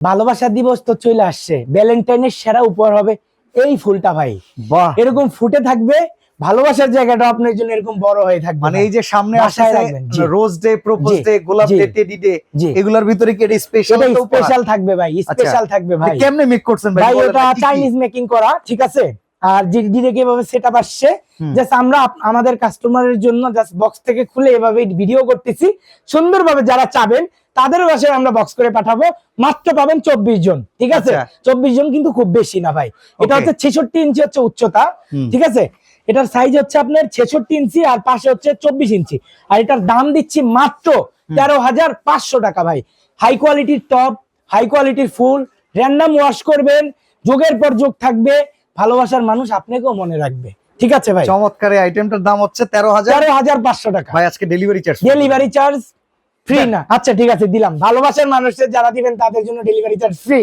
ভালোবাসা দিবস তো চলে আসছে, ভ্যালেন্টাইনের সেরা উপহার হবে এই ফুলটা ভাই। বাহ, এরকম ফুটে থাকবে, ভালোবাসার জায়গাটা আপনার জন্য এরকম বড় হয়ে থাকবে। মানে এই যে সামনে বাসায় আসছে রাখবেন, জি। রোজ ডে, প্রপোজ জি, ডে, গোলাপ জি, ডে, টেডি ডে, জি। এগুলোর ভিতরে কি এটা স্পেশাল এটা স্পেশাল থাকবে ভাই, স্পেশাল থাকবে ভাই। কেমনে মেক করছেন ভাই? ভাই বলেন এটা না, কি কি? চাইনিজ মেকিং করা, ঠিক আছে। আর ডিরেক্ট এভাবে সেটআপ আসছে, জাস্ট আমরা আমাদের কাস্টমারের জন্য জাস্ট বক্স থেকে খুলে এভাবে ভিডিও করতেছি সুন্দরভাবে। যারা চাবেন তাদের বাসায় আমরা বক্স করে পাঠাবো, মাত্র পাবেন 24 জন, ঠিক আছে। 24 জন কিন্তু খুব বেশি না ভাই। এটা হচ্ছে 66 ইঞ্চি হচ্ছে উচ্চতা, ঠিক আছে। এটার সাইজ হচ্ছে আপনার 66 ইঞ্চি আর পাশে হচ্ছে 24 ইঞ্চি। আর এটার দাম দিচ্ছি মাত্র 13,500 টাকা ভাই। হাই কোয়ালিটির টপ, হাই কোয়ালিটির ফুল, র্যান্ডম ওয়াশ করবেন, যোগের পর যোগ থাকবে, ভালোবাসার মানুষ আপনাকেও মনে রাখবে, ঠিক আছে ভাই। চমৎকার। এই আইটেমটার দাম হচ্ছে 13,500 টাকা ভাই। আজকে delivery charge? Delivery charge free না। আচ্ছা ঠিক আছে, দিলাম। ভালোবাসার মানুষের যারা দিবেন তাদের জন্য ডেলিভারি চার্জ ফ্রি।